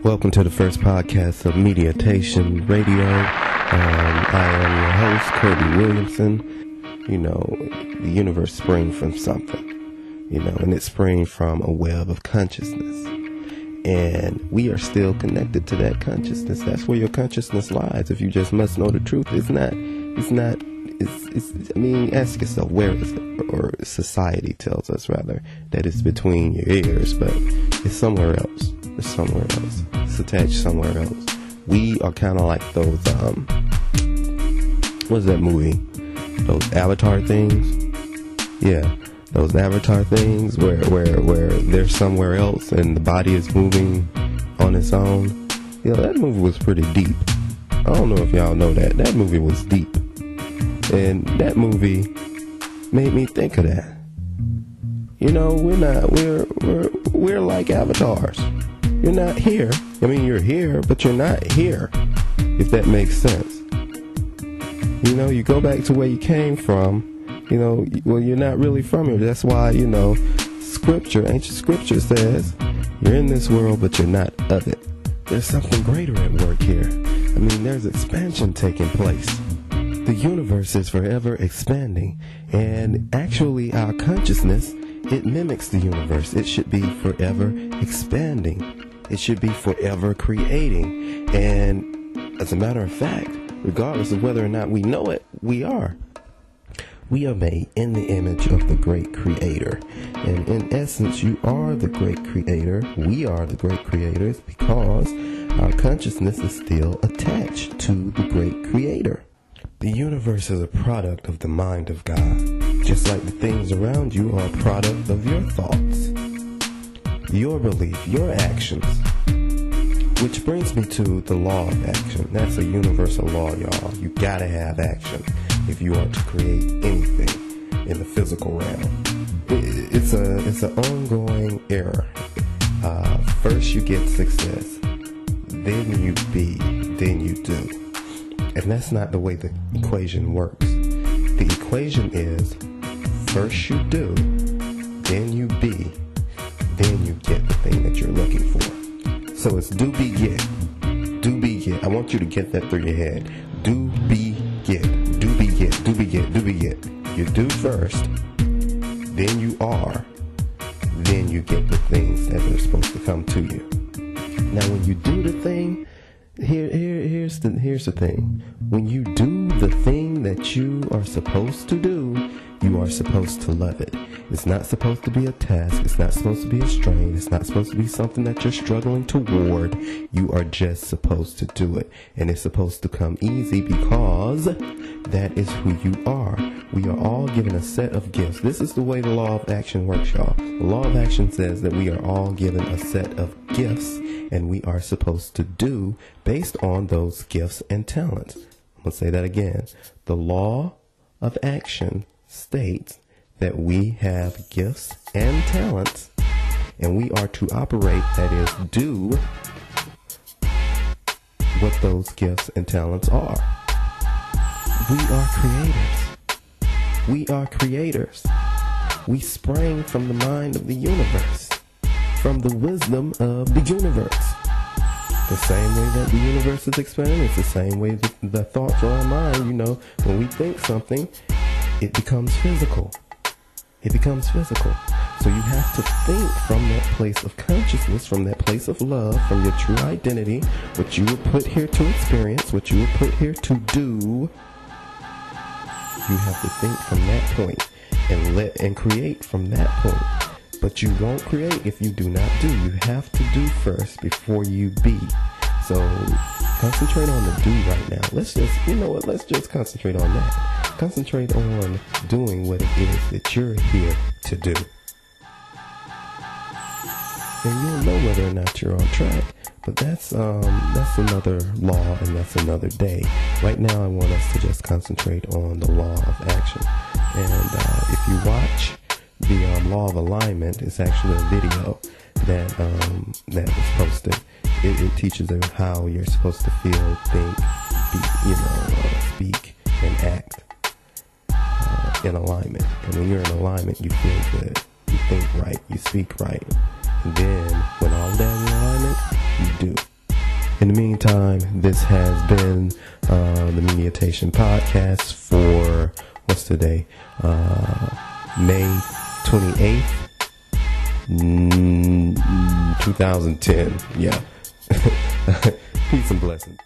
Welcome to the first podcast of Mediatation Radio. I am your host, Kirby Williamson. You know, the universe springs from something, and it springs from a web of consciousness. And we are still connected to that consciousness. That's where your consciousness lies. If you just must know the truth, ask yourself, where is it? Or society tells us, rather, that it's between your ears, but it's somewhere else. It's somewhere else. It's attached somewhere else. We are kind of like those, what's that movie? Those avatar things? Yeah, those avatar things where they're somewhere else and the body is moving on its own. Yeah, that movie was pretty deep. I don't know if y'all know that. That movie was deep. And that movie made me think of that. We're like avatars. You're not here. I mean, you're here, but you're not here, if that makes sense. You go back to where you came from, well, you're not really from here. That's why, ancient scripture says, you're in this world, but you're not of it. There's something greater at work here. I mean, there's expansion taking place. The universe is forever expanding, and actually our consciousness, it mimics the universe. It should be forever expanding. It should be forever creating. And as a matter of fact, regardless of whether or not we know it, we are. We are made in the image of the great creator. And in essence, you are the great creator. We are the great creators because our consciousness is still attached to the great creator. The universe is a product of the mind of God, just like the things around you are a product of your thoughts, your belief, your actions. Which brings me to the law of action. That's a universal law, y'all. You gotta have action if you want to create anything in the physical realm. It's an ongoing error. First you get success, then you be, then you do. And that's not the way the equation works. The equation is, first you do, then you be, then you get the thing that you're looking for. So it's do, be, get. Do, be, get. I want you to get that through your head. Do, be, get. Do, be, get. Do, be, get. Do, be, get. You do first, then you are, then you get the things that are supposed to come to you. Now when you do the thing, here's the thing. When you do the thing that you are supposed to do, you are supposed to love it. It's not supposed to be a task. It's not supposed to be a strain. It's not supposed to be something that you're struggling toward. You are just supposed to do it. And it's supposed to come easy because that is who you are. We are all given a set of gifts. This is the way the law of action works, y'all. The law of action says that we are all given a set of gifts and we are supposed to do based on those gifts and talents. I'm going to say that again. The law of action states that we have gifts and talents and we are to operate, that is, do what those gifts and talents are. We are creators. We are creators. We sprang from the mind of the universe, from the wisdom of the universe. The same way that the universe is expanding, it's the same way that the thoughts are our mind. When we think something, it becomes physical. It becomes physical. So you have to think from that place of consciousness, from that place of love, from your true identity, what you were put here to experience, what you were put here to do. You have to think from that point and create from that point. But you won't create if you do not do. You have to do first before you be. So concentrate on the do right now. Let's just concentrate on that. Concentrate on doing what it is that you're here to do. And you'll know whether or not you're on track. But that's another law and that's another day. Right now I want us to just concentrate on the law of action. And if you watch the law of alignment, it's actually a video that was posted. It teaches you how you're supposed to feel, think, speak, and act in alignment. And when you're in alignment, you feel good. You think right. You speak right. And then, when all that in alignment, you do. meantime, this has been the Mediatation podcast for, what's today? May 28th, 2010. Yeah. Peace and blessings.